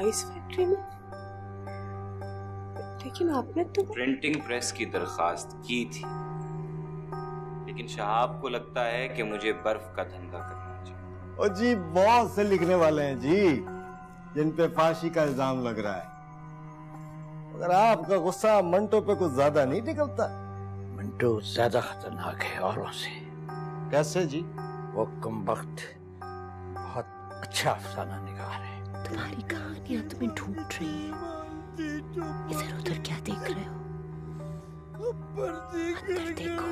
इस फैक्ट्री में? लेकिन आपने तो प्रिंटिंग प्रेस की दरखास्त की थी, लेकिन शहाब को लगता है कि मुझे बर्फ का धंधा करना चाहिए। और जी बहुत से लिखने वाले हैं जी जिन पे फांसी का इल्जाम लग रहा है, मगर आपका गुस्सा मंटो पे कुछ ज्यादा नहीं निकलता। मंटो ज्यादा खतरनाक है औरों से। कैसे जी? वो कमबख्त बहुत अच्छा अफसाना निगार है। तुम्हारी कहानियां तुम्हें ढूंढ रही हैं। इधर उधर क्या देख रहे हो? अंदर देखो,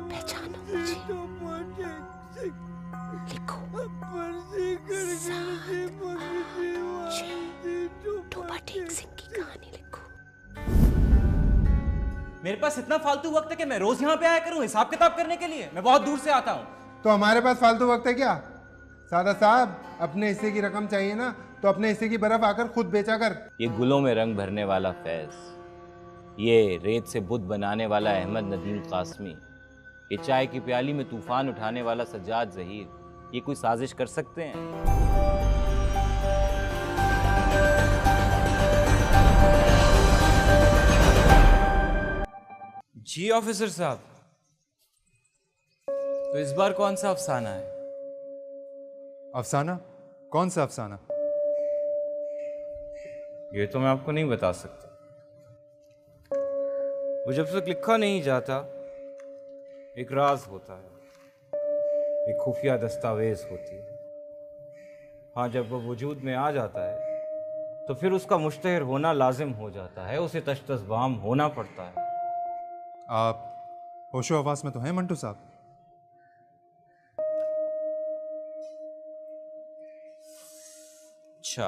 पहचानो मुझे। लिखो 7, 8, 6 टोपा टेक सिंह की कहानी लिखो। मेरे पास इतना फालतू वक्त है कि मैं रोज यहाँ पे आया करूँ हिसाब किताब करने के लिए? मैं बहुत दूर से आता हूँ। तो हमारे पास फालतू वक्त है क्या? सादा साहब, अपने हिस्से की रकम चाहिए ना, तो अपने हिस्से की बर्फ आकर खुद बेचा कर। ये गुलों में रंग भरने वाला फैज, ये रेत से बुत बनाने वाला अहमद नदीम कासमी, ये चाय की प्याली में तूफान उठाने वाला सज्जाद जहीर, ये कोई साजिश कर सकते हैं? जी ऑफिसर साहब, तो इस बार कौन सा अफसाना है? अफसाना? कौन सा अफसाना? ये तो मैं आपको नहीं बता सकता। वो जब तक लिखा नहीं जाता एक राज होता है, एक खुफिया दस्तावेज होती है। हाँ, जब वो वजूद में आ जाता है तो फिर उसका मुश्तहर होना लाजिम हो जाता है, उसे तश्तज़बाम होना पड़ता है। आप होशो हवास में तो हैं मंटू साहब? अच्छा,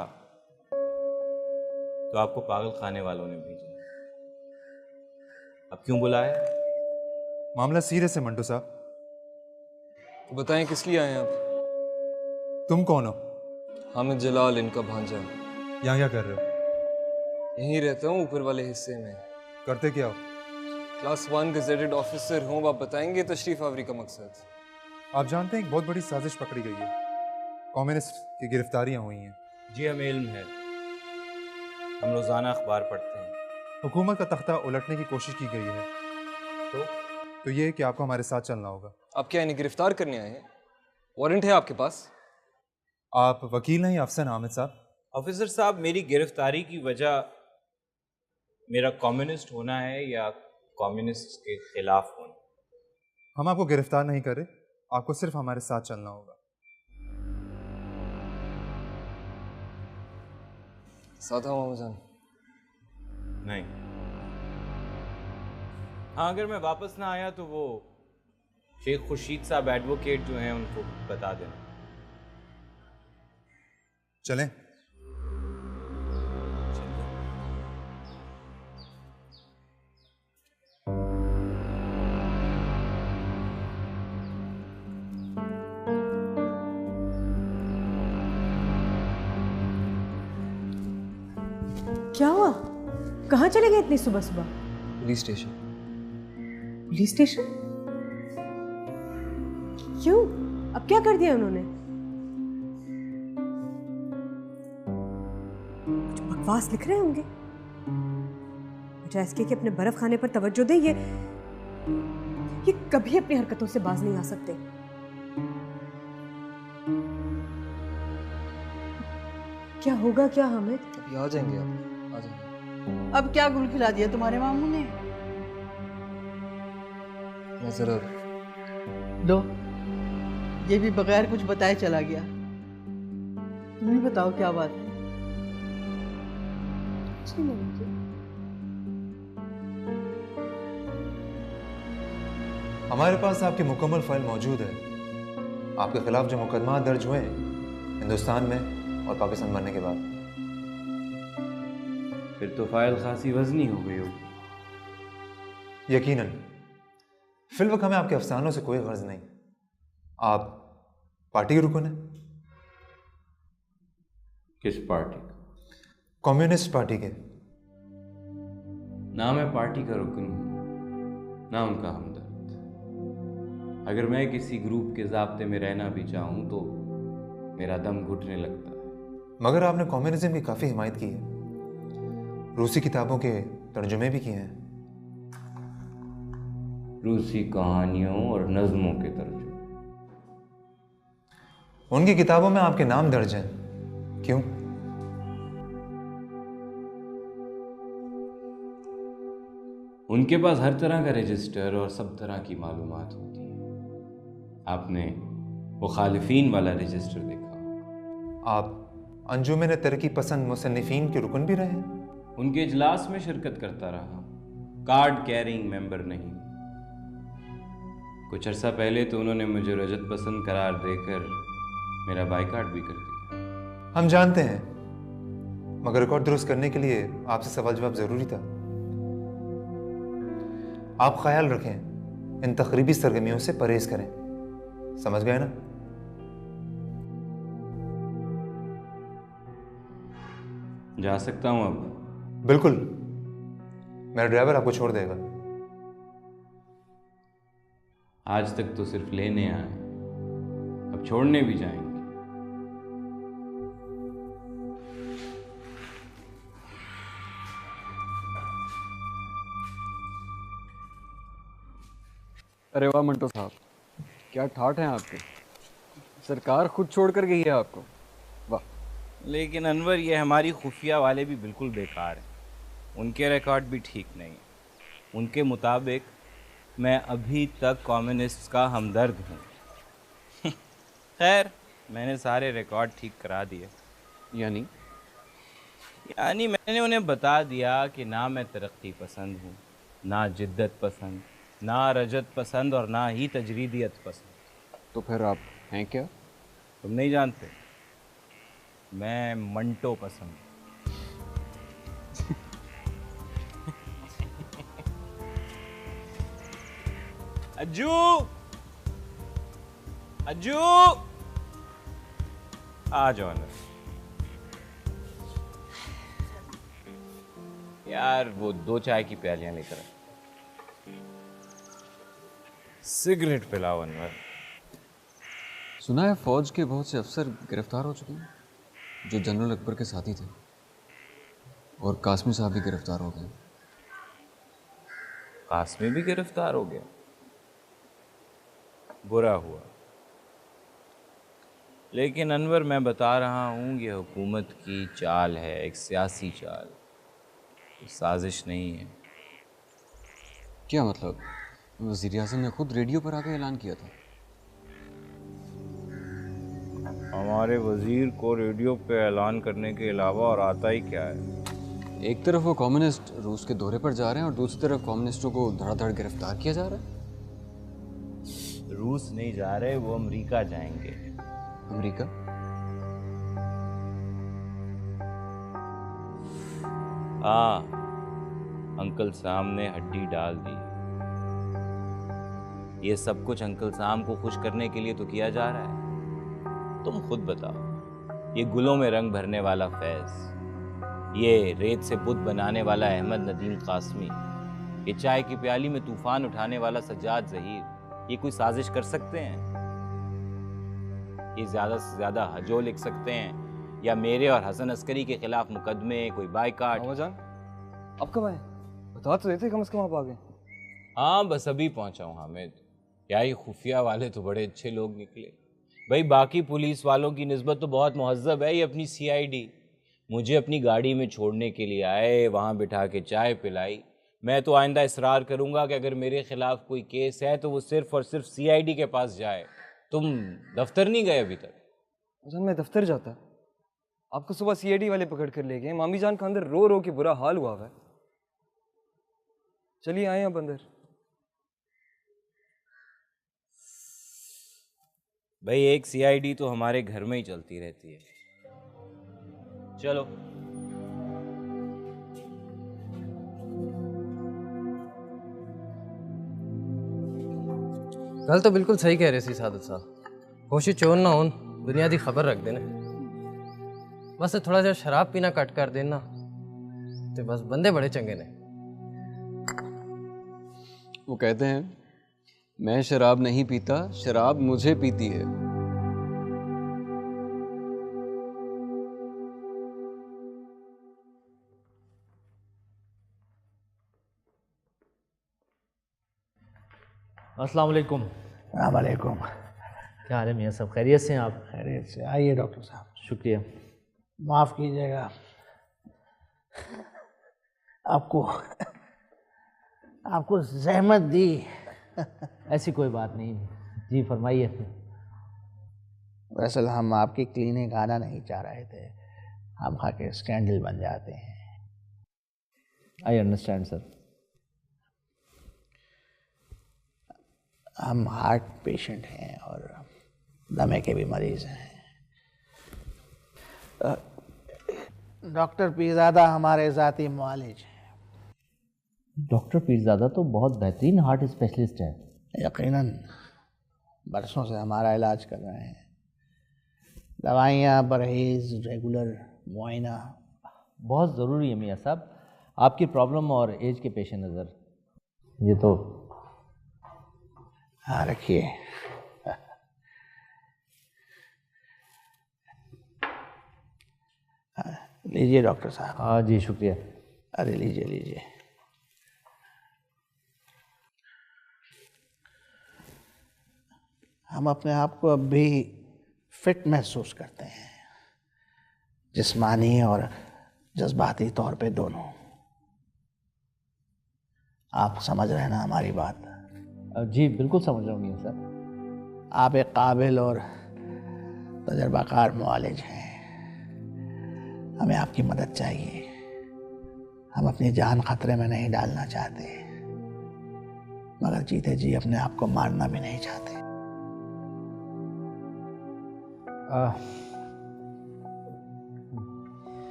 तो आपको पागल खाने वालों ने भेजा। अब क्यों बुलाया? मामला सीरियस है मंटू साहब। तो बताएं किस लिए आए हैं आप? तुम कौन हो? हामिद जलाल, इनका भांजा। यहाँ क्या कर रहे हो? यहीं रहता हूँ, ऊपर वाले हिस्से में। करते क्या हो? क्लास 1 गजेटेड ऑफिसर हूँ। आप बताएंगे तशरीफ आवरी का मकसद? आप जानते हैं एक बहुत बड़ी साजिश पकड़ी गई है, कम्युनिस्ट की गिरफ्तारियां हुई हैं। जी हमें इल्म है, हम रोजाना अखबार पढ़ते हैं। हुकूमत का तख्ता उलटने की कोशिश की गई है, तो ये कि आपको हमारे साथ चलना होगा। आप क्या इन्हें गिरफ्तार करने आए हैं? वारंट है आपके पास? आप वकील नहीं अफसर हामिद साहब? ऑफिसर साहब, मेरी गिरफ्तारी की वजह मेरा कम्युनिस्ट होना है या कम्युनिस्ट के खिलाफ होना? हम आपको गिरफ्तार नहीं कर रहे, आपको सिर्फ हमारे साथ चलना होगा। साथ आओ मामा जान। नहीं। हाँ, अगर मैं वापस ना आया तो वो शेख खुर्शीद साहब एडवोकेट जो हैं उनको बता देना। चलें? क्या हुआ? कहाँ चले गए इतनी सुबह सुबह? Police station. Police station? क्यों? अब क्या कर दिया उन्होंने? कुछ बकवास लिख रहे होंगे। जैसे कि अपने बर्फ खाने पर तवज्जो दे। ये कभी अपनी हरकतों से बाज नहीं आ सकते। क्या होगा क्या हामिद? अभी आ जाएंगे आप, आ जाएंगे। अब क्या गुल खिला दिया तुम्हारे मामू ने? मैं जरा लो, ये भी बगैर कुछ बताए चला गया। तुम ही बताओ क्या बात है? हमारे पास आपकी मुकम्मल फाइल मौजूद है। आपके खिलाफ जो मुकदमा दर्ज हुए हिंदुस्तान में और पाकिस्तान बनने के बाद। फिर तो फाइल खासी वजनी हो गई होगी। यकीनन। फिलवक्त हमें आपके अफसानों से कोई गर्ज नहीं। आप पार्टी के रुकन हैं? किस पार्टी? कम्युनिस्ट पार्टी के। ना मैं पार्टी का रुकन हूं, ना उनका हमदर्द। अगर मैं किसी ग्रुप के ज़ाब्ते में रहना भी चाहूं तो मेरा दम घुटने लगता है। मगर आपने कम्युनिज्म की काफ़ी हिमायत की है, रूसी किताबों के तर्जुमे भी किए हैं। रूसी कहानियों और नज़मों के तर्जुमे। उनकी किताबों में आपके नाम दर्ज हैं, क्यों? उनके पास हर तरह का रजिस्टर और सब तरह की मालूमात होती है। आपने मुखालिफिन वाला रजिस्टर देखा होगा। आप अंजुमन तरक्की पसंद मुसन्निफीन के रुकन भी रहे हैं। उनके इजलास में शिरकत करता रहा, कार्ड कैरिंग मेंबर नहीं। कुछ अरसा पहले तो उन्होंने मुझे रजत पसंद करार देकर मेरा बाइकाट भी कर दिया। हम जानते हैं, मगर रिकॉर्ड दुरुस्त करने के लिए आपसे सवाल जवाब जरूरी था। आप ख्याल रखें, इन तकरीबी सरगर्मियों से परहेज करें, समझ गए ना? जा सकता हूं अब? बिल्कुल, मेरा ड्राइवर आपको छोड़ देगा। आज तक तो सिर्फ लेने आए, अब छोड़ने भी जाएंगे। अरे वाह मंटो साहब, क्या ठाठ हैं आपके। सरकार खुद छोड़ कर गई है आपको, वाह। लेकिन अनवर, ये हमारी खुफिया वाले भी बिल्कुल बेकार हैं। उनके रिकॉर्ड भी ठीक नहीं। उनके मुताबिक मैं अभी तक कम्युनिस्ट का हमदर्द हूँ। खैर, मैंने सारे रिकॉर्ड ठीक करा दिए। यानी मैंने उन्हें बता दिया कि ना मैं तरक्की पसंद हूँ, ना जिद्दत पसंद, ना रजत पसंद और ना ही तजरीदियत पसंद। तो फिर आप हैं क्या? तुम नहीं जानते, मैं मंटो पसंद। अज्जू, अज्जू, आ जाओ ना यार। वो 2 चाय की प्यालियां लेकर आ। सिगरेट पिलाओ अनवर। सुना है फौज के बहुत से अफसर गिरफ्तार हो चुके हैं, जो जनरल अकबर के साथी थे, और कासमी साहब भी गिरफ्तार हो गए। कासमी भी गिरफ्तार हो गया? बुरा हुआ। लेकिन अनवर, मैं बता रहा हूँ, ये हुकूमत की चाल है, एक सियासी चाल, साजिश नहीं है। क्या मतलब? वज़ीर आज़म ने खुद रेडियो पर आकर ऐलान किया था। हमारे वजीर को रेडियो पे ऐलान करने के अलावा और आता ही क्या है। एक तरफ वो कम्युनिस्ट रूस के दौरे पर जा रहे हैं और दूसरी तरफ कम्युनिस्टों को धड़ाधड़ गिरफ्तार किया जा रहा है। रूस नहीं जा रहे, वो अमेरिका जाएंगे। अमेरिका? हाँ, अंकल साम ने हड्डी डाल दी। ये सब कुछ अंकल साम को खुश करने के लिए तो किया जा रहा है। तुम खुद बताओ, ये गुलों में रंग भरने वाला फैज, ये रेत से बुत बनाने वाला अहमद नदीम कासमी, ये चाय की प्याली में तूफान उठाने वाला सज्जाद ज़हीर, ये कोई साजिश कर सकते हैं? ये ज़्यादा से ज़्यादा हजो लिख सकते हैं, या मेरे और हसन अस्करी के खिलाफ मुकदमे, कोई बाइकाट। जान, अब कब आए? बता तो देते, कम से कम आप आ गए। हाँ, बस अभी पहुंचा हूँ हामिद। क्या ही खुफिया वाले तो बड़े अच्छे लोग निकले भाई। बाकी पुलिस वालों की निस्बत तो बहुत मुहज़्ज़ब है ये अपनी CID। मुझे अपनी गाड़ी में छोड़ने के लिए आए, वहाँ बिठा के चाय पिलाई। मैं तो आइंदा इसरार करूँगा कि अगर मेरे ख़िलाफ़ कोई केस है तो वो सिर्फ़ और सिर्फ CID के पास जाए। तुम दफ्तर नहीं गए अभी तक? जान, मैं दफ्तर जाता, आपको सुबह CID वाले पकड़ कर ले गए। मामी जान का अंदर रो रो के बुरा हाल हुआ है। चलिए आए आप अंदर। भाई, एक CID तो हमारे घर में ही चलती रहती है। चलो। गल तो बिल्कुल सही कह रहे सी सादत साहब। कोशिश चोर ना हो, बुनियादी खबर रख देना, बस थोड़ा सा शराब पीना कट कर देना, तो बस बंदे बड़े चंगे ने। वो कहते हैं, मैं शराब नहीं पीता, शराब मुझे पीती है। अस्सलाम वालेकुम। वालेकुम। क्या हाल है मियाँ साहब, खैरियत से हैं आप? खैरियत से। आइए डॉक्टर साहब। शुक्रिया। माफ़ कीजिएगा, आपको आपको जहमत दी। ऐसी कोई बात नहीं, जी फरमाइए। दरअसल हम आपकी क्लिनिक आना नहीं चाह रहे थे, हम खा के स्कैंडल बन जाते हैं। I understand sir. हम हार्ट पेशेंट हैं और दमे के भी मरीज़ हैं। डॉक्टर पीरज़ादा हमारे ज़ाती मुआलिज हैं। डॉक्टर पीरज़ादा तो बहुत बेहतरीन हार्ट स्पेशलिस्ट है। यकीनन, बरसों से हमारा इलाज कर रहे हैं। दवाइयाँ, परहेज़, रेगुलर मुआयना बहुत ज़रूरी है मियाँ साहब, आपकी प्रॉब्लम और एज के पेश नज़र। ये तो हाँ रखिए। लीजिए डॉक्टर साहब। हाँ जी शुक्रिया। अरे लीजिए लीजिए। हम अपने आप को अब भी फिट महसूस करते हैं, जिस्मानी और जज्बाती तौर पे दोनों। आप समझ रहे हैं ना हमारी बात? जी बिल्कुल समझ रहा हूँ मियाँ साहब। आप एक काबिल और तजर्बाकार मुआलिज हैं, हमें आपकी मदद चाहिए। हम अपनी जान खतरे में नहीं डालना चाहते, मगर जीते जी अपने आप को मारना भी नहीं चाहते।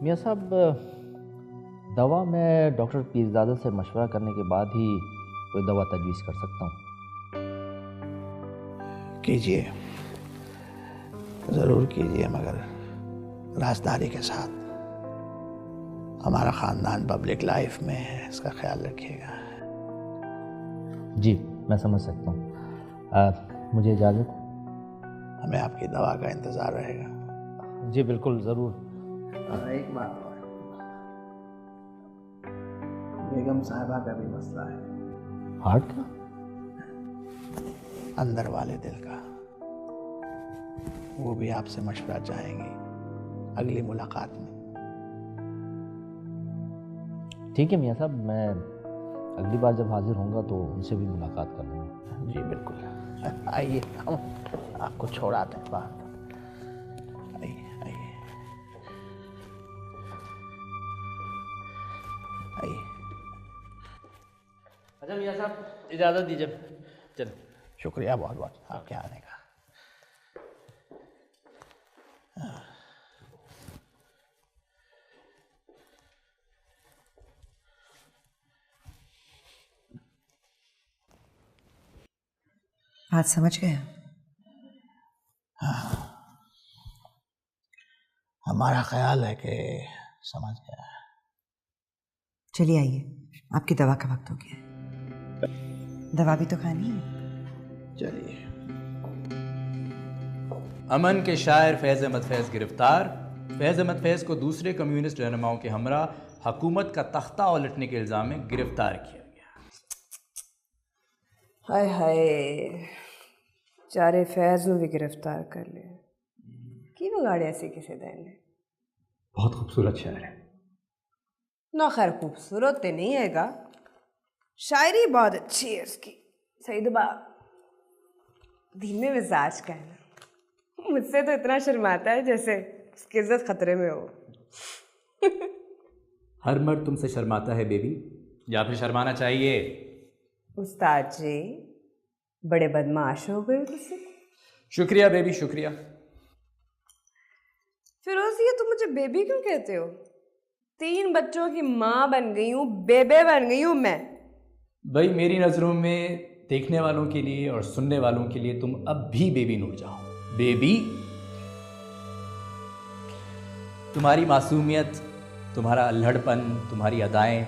मियाँ साहब, दवा मैं डॉक्टर पीरज़ादा से मशवरा करने के बाद ही कोई दवा तजवीज़ कर सकता हूँ। कीजिए, ज़रूर कीजिए, मगर राजदारी के साथ। हमारा ख़ानदान पब्लिक लाइफ में है, इसका ख्याल रखिएगा। जी मैं समझ सकता हूँ। मुझे इजाज़त? हमें आपकी दवा का इंतज़ार रहेगा। जी बिल्कुल ज़रूर। एक बात और, बेगम साहिबा का भी मसला है। हार्ट का? अंदर वाले दिल का। वो भी आपसे मशवरा चाहेंगे अगली मुलाकात में। ठीक है मियाँ साहब, मैं अगली बार जब हाजिर होऊंगा तो उनसे भी मुलाकात कर लूँगा। जी बिल्कुल। आइए, हम आपको छोड़ाते हैं बाहर। आइए आइए आइए। अच्छा मियाँ साहब, इजाज़त दीजिए। चल। शुक्रिया बहुत बहुत आपके आने का। बात समझ गए? हाँ, हमारा ख्याल है कि समझ गया है। चलिए आइए, आपकी दवा का वक्त हो गया है। दवा भी तो खानी है। चलिए। अमन के शायर फैज़ अहमद फैज़ गिरफ्तार। फैज़ अहमद फैज़ को दूसरे कम्युनिस्ट रहनुमाओं के हमरा हुकूमत का तख्ता उलटने के इल्ज़ाम में गिरफ्तार किया गया। हाय हाय, चारे फैज़ ਨੂੰ भी गिरफ्तार कर लिया। की बिगाड़िया सी किसी दिन ने? बहुत खूबसूरत शायर है ना। खैर खूबसूरत तो नहीं हैगा, शायरी बहुत अच्छी है उसकी। सईदबा धीमे मिजाज का है ना, मुझसे तो इतना शर्माता है जैसे उसकी इज्जत खतरे में हो। हर मर्द तुमसे शर्माता है बेबी, या फिर शर्माना चाहिए। उस्ताद जी बड़े बदमाश हो गए तुझसे। शुक्रिया बेबी, शुक्रिया। फिरोज, ये तुम मुझे बेबी क्यों कहते हो? 3 बच्चों की माँ बन गई हूँ, बेबे बन गई हूँ मैं। भाई मेरी नज़रों में देखने वालों के लिए और सुनने वालों के लिए तुम अब भी बेबी नूर जाओ। बेबी, तुम्हारी मासूमियत, तुम्हारा अल्हड़पन, तुम्हारी अदाएं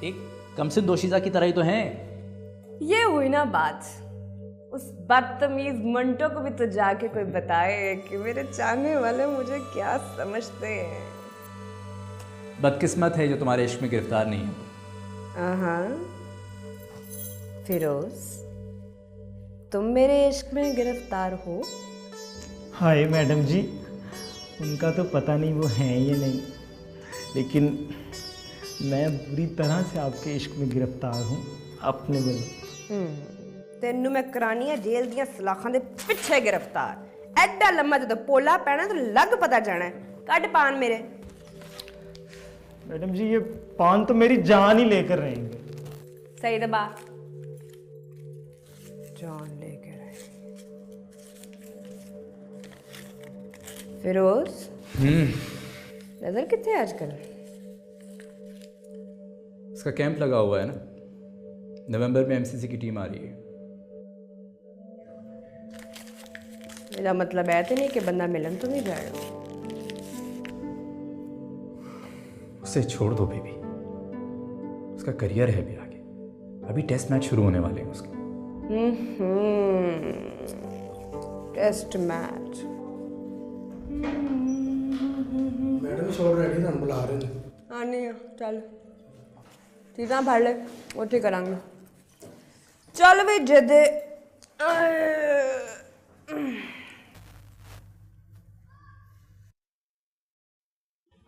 एक कमसिन दोशीज़ा की तरह ही तो हैं। ये हुई ना बात, उस बदतमीज मंटो को भी तो जाके कोई बताए कि मेरे चाहने वाले मुझे क्या समझते हैं। बदकिस्मत है जो तुम्हारे इश्क में गिरफ्तार नहीं है। फिरोज, तुम मेरे इश्क में गिरफ्तार हो? हाय मैडम जी, उनका तो पता नहीं वो हैं या नहीं, लेकिन मैं बुरी तरह से आपके इश्क में गिरफ्तार हूँ अपने बल। तेनू मैं करानी है जेल दियां सलाखां दे पिछे गिरफ्तार। एडा लम्मा जो पोला पैना तो लग पता जाना है। कट पान मेरे। मैडम जी ये पान तो मेरी जान ही लेकर रहेंगे। सही दबा। जान लेकर रहे। फिरोज नजर कितने आजकल? इसका कैंप लगा हुआ है ना, नवंबर में एमसीसी की टीम आ रही है। मेरा मतलब है तो नहीं कि बंदा मिलन तो नहीं जाएगा। उसे छोड़ दो बेबी, उसका करियर है भी आगे। अभी टेस्ट मैच शुरू होने वाले हैं उसके। Test match. मैडम शोर रेडी ना, बुला रहे हैं। हाँ नहीं चल चीज़ां भर ले, उठी करांगे। चल भी जदे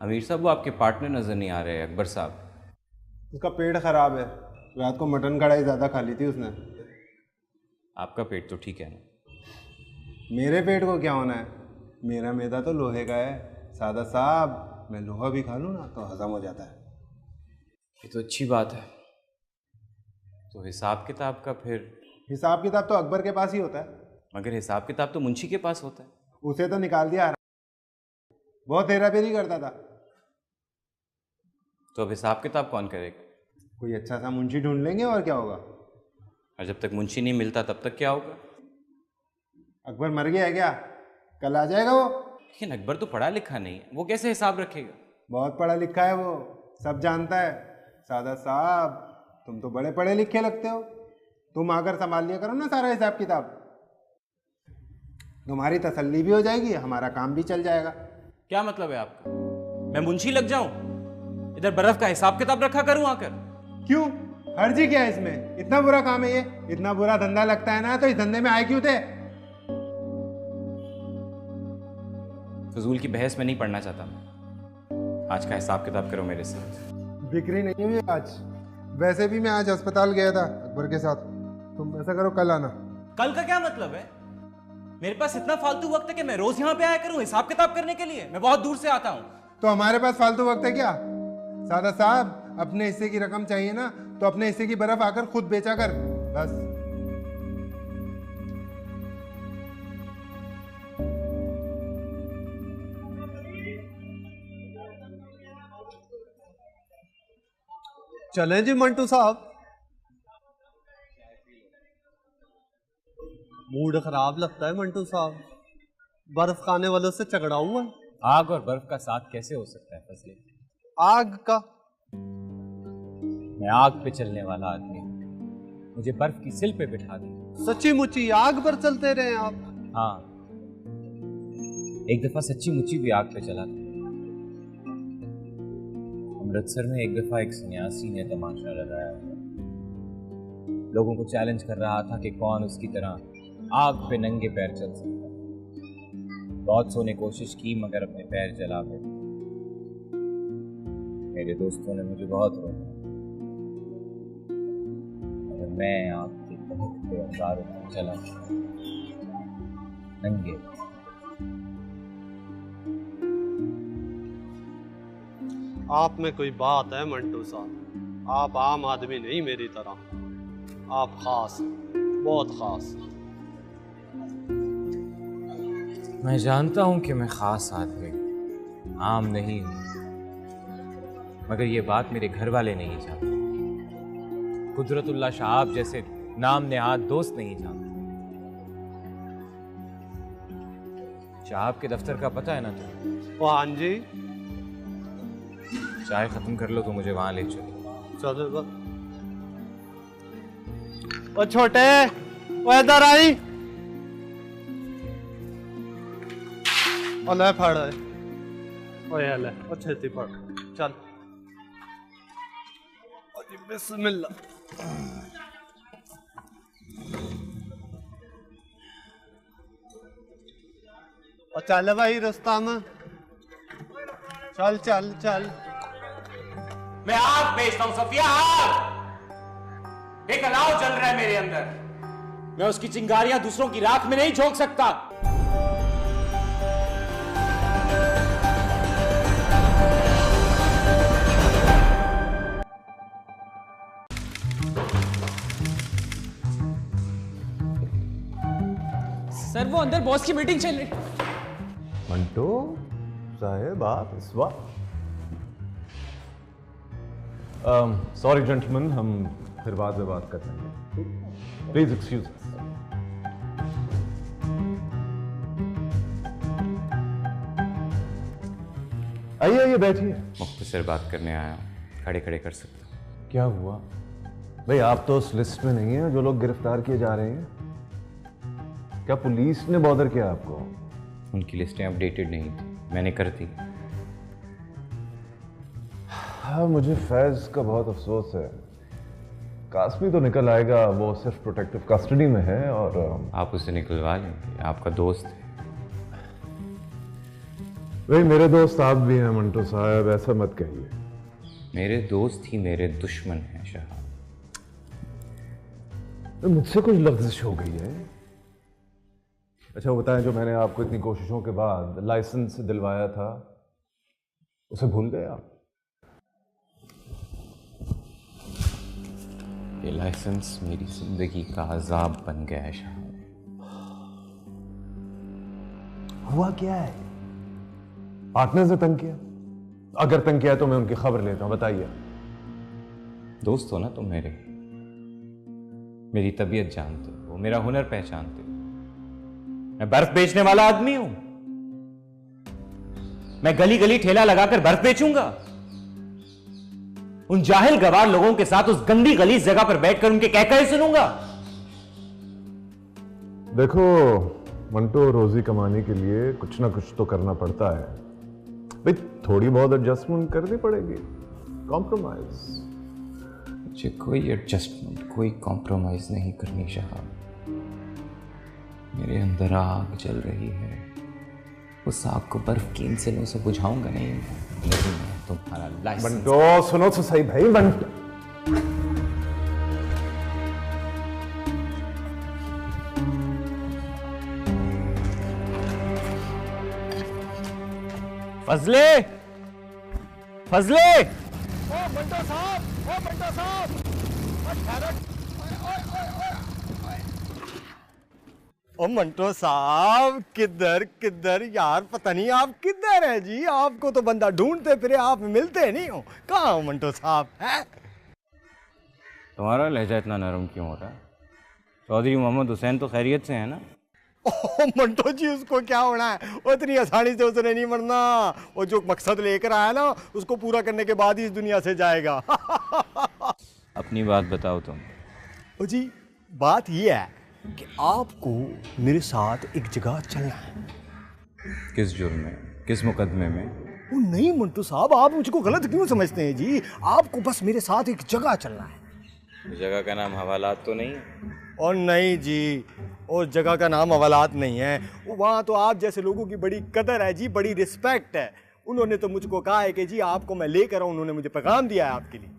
अमीर साहब, वो आपके पार्टनर नजर नहीं आ रहे। अकबर साहब, उसका पेट खराब है, रात को मटन कढ़ाई ज्यादा खा ली थी उसने। आपका पेट तो ठीक है ना? मेरे पेट को क्या होना है, मेरा मैदा तो लोहे का है सादा साहब। मैं लोहा भी खा लूँ ना तो हजम हो जाता है। ये तो अच्छी बात है। तो हिसाब किताब का फिर? हिसाब किताब तो अकबर के पास ही होता है। मगर हिसाब किताब तो मुंशी के पास होता है। उसे तो निकाल दिया, बहुत हेरा फेरी करता था। तो अब हिसाब किताब कौन करेगा? कोई अच्छा सा मुंशी ढूंढ लेंगे और क्या होगा। और जब तक मुंशी नहीं मिलता तब तक क्या होगा? अकबर मर गया है क्या? कल आ जाएगा वो। लेकिन अकबर तो पढ़ा लिखा नहीं है, वो कैसे हिसाब रखेगा? बहुत पढ़ा लिखा है वो, सब जानता है। सादा साहब, तुम तो बड़े पढ़े लिखे लगते हो। तुम आकर संभाल लिया करो ना सारा हिसाब किताब, तुम्हारी तसल्ली भी हो जाएगी, हमारा काम भी चल जाएगा। क्या मतलब है आपका? मैं मुंशी लग जाऊं, इधर बर्फ का हिसाब किताब रखा करूं आकर? क्यों, हर्जी क्या है इसमें? इतना बुरा काम है ये? इतना बुरा धंधा लगता है ना तो इस धंधे में आए क्यों थे? फजूल की बहस में नहीं पढ़ना चाहता मैं। आज का हिसाब किताब करो मेरे साथ। बिक्री नहीं हुई आज। वैसे भी मैं आज अस्पताल गया था अकबर के साथ। तुम ऐसा करो, कल आना। कल का क्या मतलब है? मेरे पास इतना फालतू वक्त है कि मैं रोज यहाँ पे आया करूं हिसाब किताब करने के लिए? मैं बहुत दूर से आता हूँ। तो हमारे पास फालतू वक्त है क्या? सादा साहब, अपने हिस्से की रकम चाहिए ना तो अपने हिस्से की बर्फ आकर खुद बेचा कर, बस। चलें जी मंटू साहब। मूड खराब लगता है मंटू साहब, बर्फ खाने वालों से झगड़ा हुआ है। आग और बर्फ का साथ कैसे हो सकता है फजले? आग का? मैं आग पे चलने वाला आदमी हूँ, मुझे बर्फ की सिल पे बिठा दी। सच्ची मुच्ची आग पर चलते रहे आप? हाँ, एक दफा सच्ची मुच्ची भी आग पे चला था। अमृतसर में एक दफा एक सन्यासी ने तमाशा लगाया, लोगों को चैलेंज कर रहा था कि कौन उसकी तरह आग पे नंगे पैर चल सकता है। बहुत सौ ने कोशिश की मगर अपने पैर जला गए। मेरे दोस्तों ने मुझे बहुत रोका, मगर मैं आग की बहुत पे अंगारों में चला नंगे। आप में कोई बात है मंटू साहब, आप आम आदमी नहीं मेरी तरह, आप खास, बहुत खास। मैं जानता हूं कि मैं खास आदमी आम नहीं हूं, मगर ये बात मेरे घर वाले नहीं जानते। कुदरतुल्लाह शाह जैसे नाम नेहाद दोस्त नहीं जानते। शाह के दफ्तर का पता है ना तुम्हें? हाँ जी। चाय खत्म कर लो तो मुझे वहां ले चलो। चलो। ओ छोटे, ओ इधर आई। ओ ले फड़, ओ ये ले, ओ छेती फड़, चल। बिस्मिल्लाह। और चल भाई रुस्तम, चल चल चल। मैं आग बेचता हूं सफिया, आग। एक अलाव जल रहा है मेरे अंदर, मैं उसकी चिंगारियां दूसरों की राख में नहीं झोंक सकता। सर वो अंदर बॉस की मीटिंग चल रही। मंटो साहेब आप इस वक्त? सॉरी जेंटलमैन, हम फिर बाद में बात कर लेंगे। प्लीज एक्सक्यूज अस। आइए आइए बैठिए। मुख्तसर बात करने आया हूँ, खड़े खड़े कर सकता हूँ। क्या हुआ भाई? आप तो उस लिस्ट में नहीं है जो लोग गिरफ्तार किए जा रहे हैं। क्या पुलिस ने बॉदर किया आपको? उनकी लिस्टें अपडेटेड नहीं थी, मैंने कर दी। हाँ, मुझे फैज का बहुत अफसोस है। कास्मी तो निकल आएगा, वो सिर्फ प्रोटेक्टिव कस्टडी में है। और आप उसे निकलवा लेंगे, आपका दोस्त है। भाई मेरे दोस्त आप भी हैं मंटो साहब, ऐसा मत कहिए। मेरे दोस्त ही मेरे दुश्मन हैं शाह। मुझसे कुछ लफ्जिश हो गई है। अच्छा वो बताएं, जो मैंने आपको इतनी कोशिशों के बाद लाइसेंस दिलवाया था उसे भूल गए आप? ये लाइसेंस मेरी जिंदगी का अजाब बन गया है शाह। हुआ क्या है? पार्टनर ने तंग किया? अगर तंग किया तो मैं उनकी खबर लेता हूं, बताइए। दोस्त हो ना तुम मेरे, मेरी तबीयत जानते हो, मेरा हुनर पहचानते हो। मैं बर्फ बेचने वाला आदमी हूं। मैं गली गली ठेला लगाकर बर्फ बेचूंगा? उन जाहिल गवार लोगों के साथ उस गंदी गली जगह पर बैठकर उनके कहकहे सुनूंगा? देखो मंटो, रोजी कमाने के लिए कुछ ना कुछ तो करना पड़ता है भाई। थोड़ी बहुत एडजस्टमेंट करनी पड़ेगी, कॉम्प्रोमाइज। मुझे कोई एडजस्टमेंट, कोई कॉम्प्रोमाइज नहीं करनी शाह। मेरे अंदर आग जल रही है, उस आग को बर्फ की इंसिलों से बुझाऊंगा नहीं, लेकिन मैं तुम्हारा लाइसेंस। बंटो सुनो तो सही भाई। बंटो फजले, फजले। ओ मंटो साहब, ओ मंटो साहब, ओ मंटो साहब, किधर किधर यार, पता नहीं आप किधर है जी। आपको तो बंदा ढूंढते फिरे, आप मिलते नहीं हो। कहाँ हो मंटो साहब? है तुम्हारा लहजा इतना नरम क्यों हो रहा है? चौधरी मोहम्मद हुसैन तो खैरियत से है ना? ओ मंटो जी, उसको क्या होना है? वो इतनी आसानी से उसने नहीं मरना। वो जो मकसद लेकर आया ना, उसको पूरा करने के बाद ही इस दुनिया से जाएगा। अपनी बात बताओ तुम। ओ जी, बात ये है कि आपको मेरे साथ एक जगह चलना है। किस जुर्म में, किस मुकदमे में? ओ नहीं मंटू साहब, आप मुझको गलत क्यों समझते हैं जी? आपको बस मेरे साथ एक जगह चलना है। उस जगह का नाम हवालात तो नहीं है? और नहीं जी, उस जगह का नाम हवालात नहीं है। वहाँ तो आप जैसे लोगों की बड़ी कदर है जी, बड़ी रिस्पेक्ट है। उन्होंने तो मुझको कहा है कि जी आपको मैं लेकर आऊँ, उन्होंने मुझे पैगाम दिया है आपके लिए।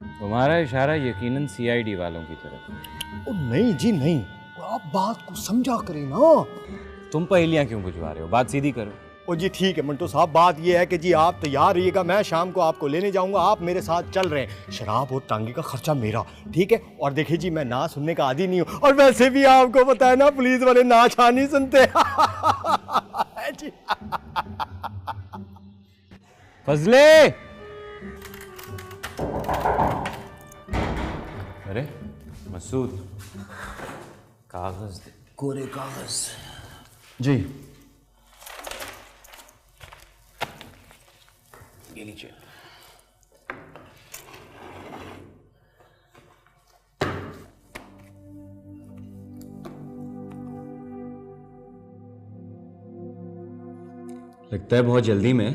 तुम्हारा इशारा यकीनन सीआईडी वालों की तरफ है। ओ नहीं जी नहीं, आप बात को समझा करें ना। तुम पहेलियां क्यों बुझवा रहे हो? बात सीधी करो। ओ जी ठीक है मंटो साहब, बात ये है कि जी आप तैयार रहिएगा, मैं शाम को आपको लेने जाऊंगा। आप मेरे साथ चल रहे हैं, शराब और टांगे का खर्चा मेरा, ठीक है? और देखिए जी, मैं ना सुनने का आदी नहीं हूँ, और वैसे भी आपको पता है ना, पुलिस वाले ना छा नहीं सुनते। जी। फजले। अरे मसूद, कागज दे। कोरे कागज। जी। ये लीजिए। लगता है बहुत जल्दी में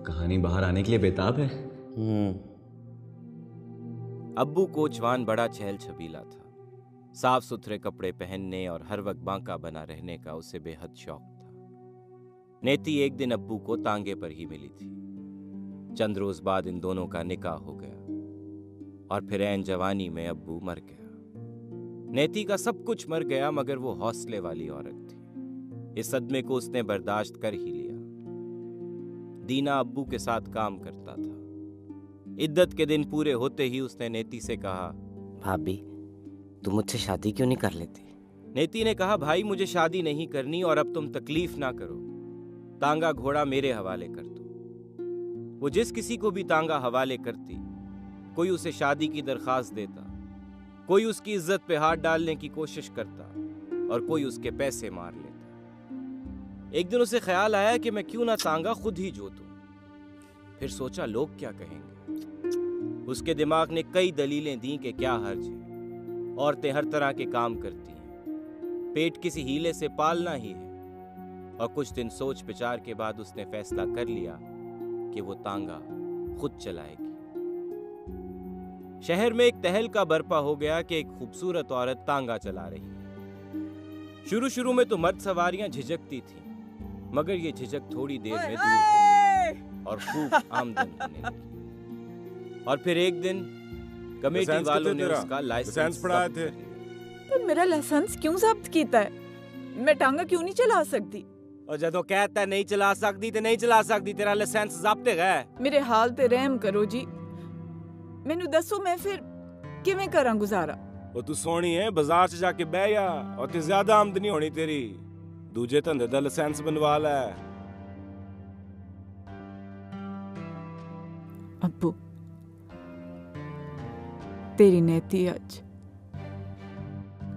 कहानी बाहर आने के लिए बेताब है। अब्बू कोचवान बड़ा चहल छबीला था, साफ सुथरे कपड़े पहनने और हर वक्त बांका बना रहने का उसे बेहद शौक था। नेती एक दिन अब्बू को तांगे पर ही मिली थी। चंद रोज बाद इन दोनों का निकाह हो गया और फिर ऐन जवानी में अब्बू मर गया। नेती का सब कुछ मर गया, मगर वो हौसले वाली औरत थी। इस सदमे को उसने बर्दाश्त कर ही लिया। दीना अब्बू के साथ काम करता था। इद्दत के दिन पूरे होते ही उसने नेती से कहा, भाभी तुम मुझसे शादी क्यों नहीं कर लेती? नेती ने कहा, भाई मुझे शादी नहीं करनी और अब तुम तकलीफ ना करो। तांगा घोड़ा मेरे हवाले कर दो। वो जिस किसी को भी तांगा हवाले करती, कोई उसे शादी की दरखास्त देता, कोई उसकी इज्जत पे हाथ डालने की कोशिश करता और कोई उसके पैसे मार लेता। एक दिन उसे ख्याल आया कि मैं क्यों ना तांगा खुद ही जोतूं। फिर सोचा लोग क्या कहेंगे। उसके दिमाग ने कई दलीलें दी कि क्या हर्ज है, औरतें हर तरह के काम करती हैं, पेट किसी हीले से पालना ही है। और कुछ दिन सोच विचार के बाद उसने फैसला कर लिया कि वो तांगा खुद चलाएगी। शहर में एक तहलका बर्पा हो गया कि एक खूबसूरत औरत तांगा चला रही है। शुरू शुरू में तो मर्द सवारियां झिझकती थीं, मगर ये झिझक थोड़ी देर में दूर हो गई और खूब आमदन होने लगी। और फिर एक दिन कमेटी वालों ने उसका लाइसेंस पढ़ाए थे। पर मेरा लाइसेंस क्यों जब्त कीता है? मैं टांगा क्यों नहीं चला सकती? और जदों कहता है नहीं चला सकती ते नहीं चला सकती, तेरा लाइसेंस जब्त है। मेरे हाल ते रहम करो जी। मैनू दसो मैं फिर किवें करा गुजारा? वो तू सोनी है, बाजार च जाके बह जा और ते ज्यादा आमदनी होनी तेरी। दूजे धंधे दा लाइसेंस बनवा लै। अब्बू तेरी नेती अज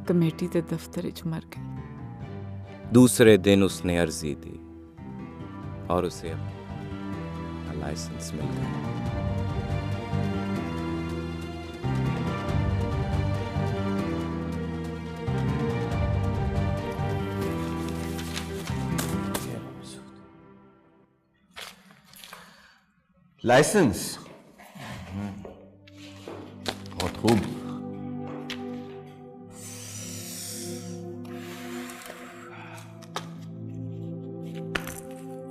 कमेटी के दफ्तर च मर गई। दूसरे दिन उसने अर्जी दी और उसे अपना लाइसेंस मिल गया। लाइसेंस बहुत खूब।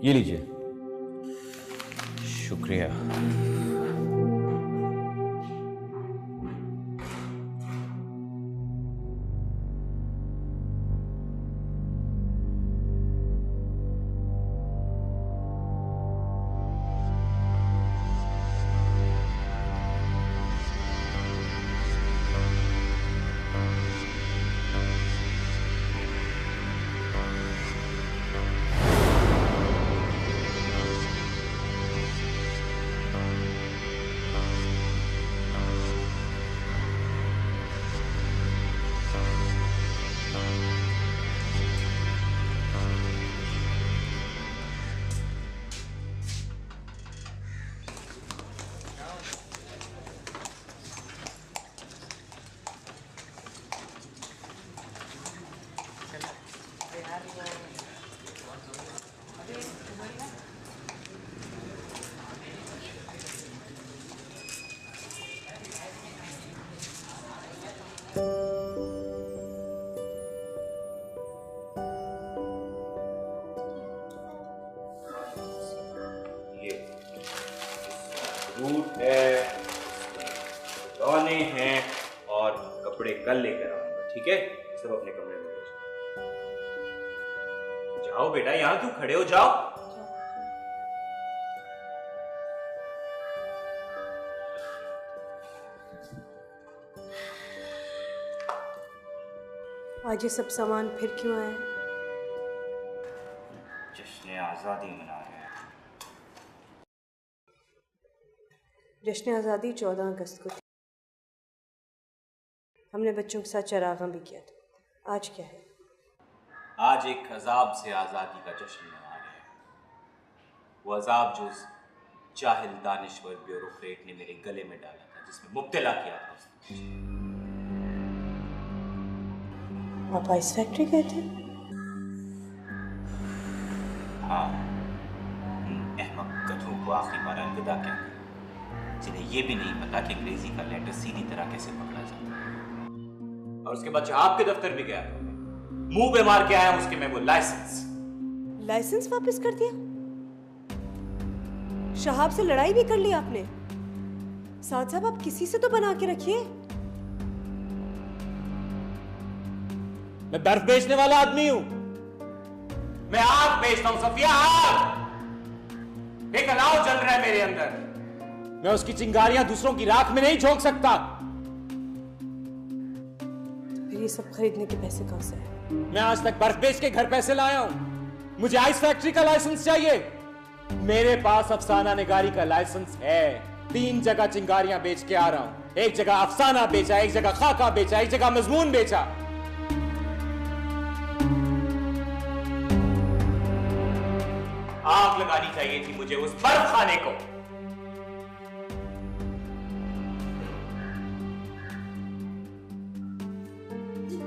ये लीजिए। शुक्रिया। सूट है, खिलौने हैं और कपड़े कल लेकर आऊंगा, ठीक है? सब अपने कमरे में ले जाओ। जाओ बेटा, यहाँ क्यों खड़े हो, जाओ। आज ये सब सामान फिर क्यों आया? जश्न आज़ादी मना रहे हैं। जश्न आज़ादी 14 अगस्त को थी। हमने बच्चों के साथ चरागा भी किया था। आज क्या है? आज एक अजाब से आज़ादी का जश्न मना रहे हैं। वो अजाब जो जाहिल दानिश्वर ब्यूरोक्रेट ने मेरे गले में डाला था, जिसमें मुब्तला किया था उसने। आप आइस फैक्ट्री गए थे? हाँ, अहमक गधों को आखिरी बार अलविदा क्या करें, जिन्हें ये भी नहीं पता कि अंग्रेजी का लेटर सीधी तरह कैसे पकड़ा जाता है। और उसके बाद शहाब के दफ्तर भी गया, मुंह पे मार के आया उसके मैं वो लाइसेंस। लाइसेंस वापस कर दिया? शहाब से लड़ाई भी कर ली आपने? साथ साहब आप किसी से तो बना के रखिए। मैं बर्फ बेचने वाला आदमी हूं, मैं आग बेचता हूं सफिया, आग। एक अलाव जल रहा है मेरे अंदर, मैं उसकी चिंगारियां दूसरों की राख में नहीं झोंक सकता। फिर ये सब खरीदने के पैसे कहां से आए? मैं आज तक बर्फ बेच के घर पैसे लाया हूं, मुझे आइस फैक्ट्री का लाइसेंस चाहिए। मेरे पास अफसाना निगारी का लाइसेंस है, 3 जगह चिंगारियां बेच के आ रहा हूं। एक जगह अफसाना बेचा, एक जगह खाका बेचा, एक जगह मजमून बेचा। आग लगानी चाहिए थी मुझे उस बर्फ खाने को।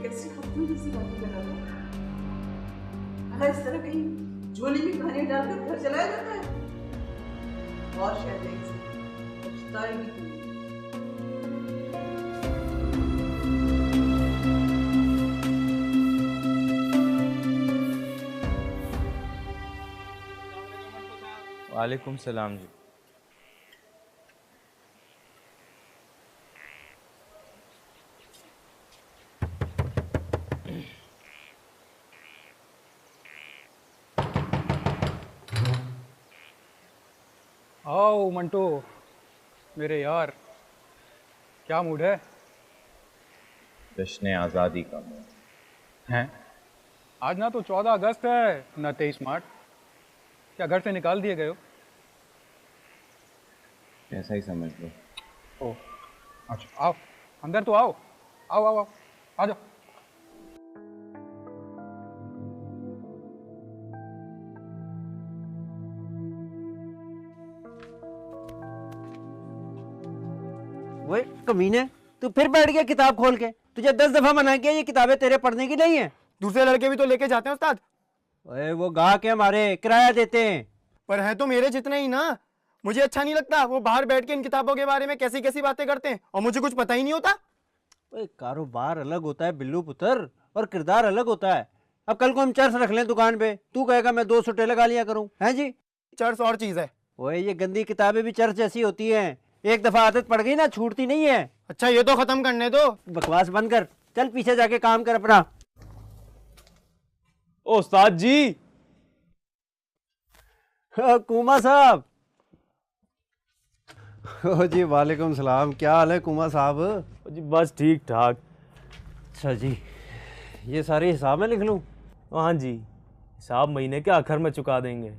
कैसे खतून से बातें कर रहा है? इस तरह कहीं झोली में कहानी डालकर घर चलाया जाता है? और शायद पछताएगी। वालेकुम सलाम जी। आओ मंटो मेरे यार, क्या मूड है? जश्न आज़ादी का मूड हैं? आज ना तो 14 अगस्त है ना 23 मार्च। क्या घर से निकाल दिए गए हो? ऐसा ही समझ लो। ओ अच्छा, आओ अंदर तो आओ आओ आओ आओ आ जाओ। वो कमीने, तू फिर बैठ गया किताब खोल के। तुझे 10 दफा मना किया ये किताबें तेरे पढ़ने की नहीं है। दूसरे लड़के भी तो लेके जाते हैं उस्ताद। ओए वो गाहक है हमारे, किराया देते हैं। पर है तो मेरे जितने ही ना। मुझे अच्छा नहीं लगता वो बाहर बैठ के इन किताबों के बारे में कैसी कैसी बातें करते हैं और मुझे कुछ पता ही नहीं होता। ओए कारोबार अलग होता है बिल्लू पुत्र, और किरदार अलग होता है। अब कल को हम चर्च रख लें दुकान पे, तू कहेगा मैं 2 सुट्टे लगा लिया करूं, हैं जी? चर्च और चीज है। ओए ये गंदी किताबें भी चर्च जैसी होती हैं, एक दफा आदत पड़ गई ना छूटती नहीं है। अच्छा ये तो खत्म करने दो। बकवास बंद कर, चल पीछे जाके काम कर अपना। ओ उस्ताद जी। कुमा साहब। ओ जी वालेकुम सलाम, क्या हाल है कुमा साहब? जी बस ठीक ठाक। अच्छा जी, ये सारे हिसाब में लिख लूँ? हाँ जी, हिसाब महीने के आखिर में चुका देंगे।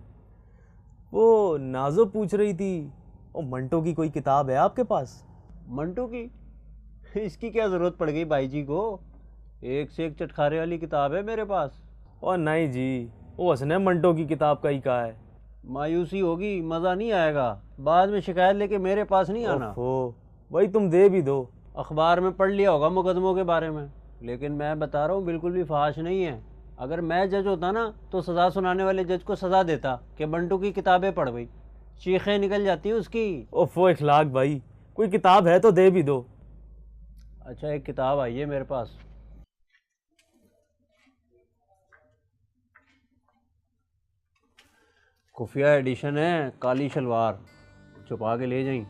वो नाजो पूछ रही थी, ओ मंटो की कोई किताब है आपके पास? मंटो की? इसकी क्या ज़रूरत पड़ गई भाई जी को? एक से एक चटखारे वाली किताब है मेरे पास। और नहीं जी, वो उसने मंटो की किताब का ही कहा है। मायूसी होगी, मज़ा नहीं आएगा। बाद में शिकायत लेके मेरे पास नहीं आना। ओहो, वही तुम दे भी दो। अखबार में पढ़ लिया होगा मुकदमों के बारे में, लेकिन मैं बता रहा हूँ बिल्कुल भी फाश नहीं है। अगर मैं जज होता ना तो सज़ा सुनाने वाले जज को सज़ा देता कि मंटो की किताबें पढ़ गई। चीखें निकल जाती हैं उसकी। ओफो इखलाक भाई, कोई किताब है तो दे भी दो। अच्छा एक किताब आई है मेरे पास। खुफिया एडिशन है, काली शलवार, छुपा के ले जाई।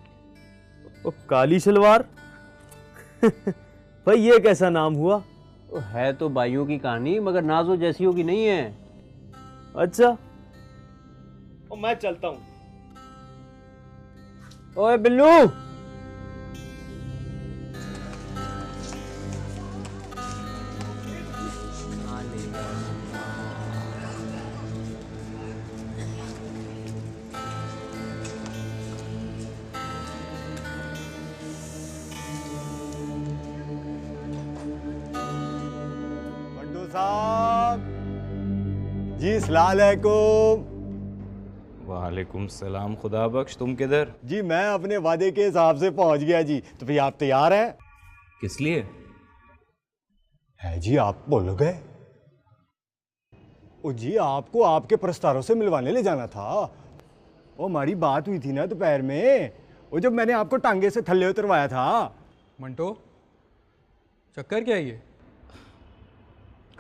ओ काली शलवार? भाई ये कैसा नाम हुआ? है तो भाइयों की कहानी, मगर नाजो जैसियों की नहीं है। अच्छा, ओ मैं चलता हूँ। ओए बिल्लू, साहब जी अस्सलाम वालेकुम। वालेकुम सलाम, खुदा बख्श। तुम किधर? जी मैं अपने वादे के हिसाब से पहुंच गया जी। तो फिर आप तैयार हैं? किस लिए? है जी, आप बोलो गए। ओ जी आपको आपके प्रस्तारों से मिलवाने ले जाना था। वो हमारी बात हुई थी ना दोपहर में, वो जब मैंने आपको टांगे से थल्ले उतरवाया था। मंटो चक्कर क्या है ये?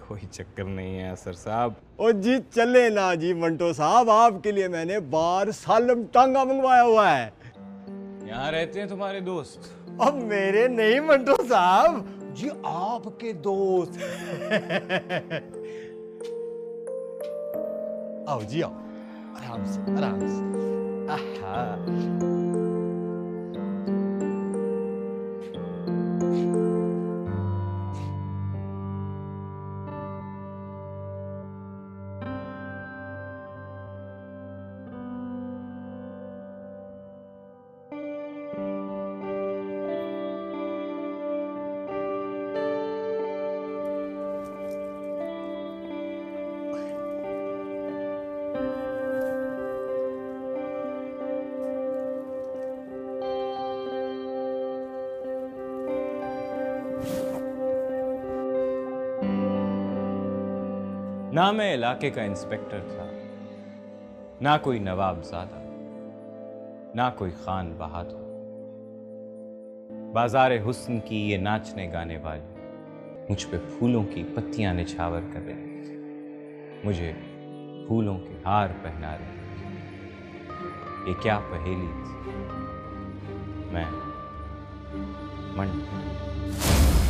कोई चक्कर नहीं है असर साहब। ओ जी चले ना जी मंटो साहब, आपके लिए मैंने बार सालम टांगा मंगवाया हुआ है। यहाँ रहते हैं तुम्हारे दोस्त? अब मेरे नहीं मंटो साहब जी, आपके दोस्त। आओ जी आओ, आराम से आराम से। आहा। ना मैं इलाके का इंस्पेक्टर था, ना कोई नवाबजादा, ना कोई खान बहादुर। बाजारे हुस्न की ये नाचने गाने वाले मुझ पे फूलों की पत्तियां निछावर कर रहे थे, मुझे फूलों के हार पहना रहे थे। ये क्या पहेली थी। मैं मंटो।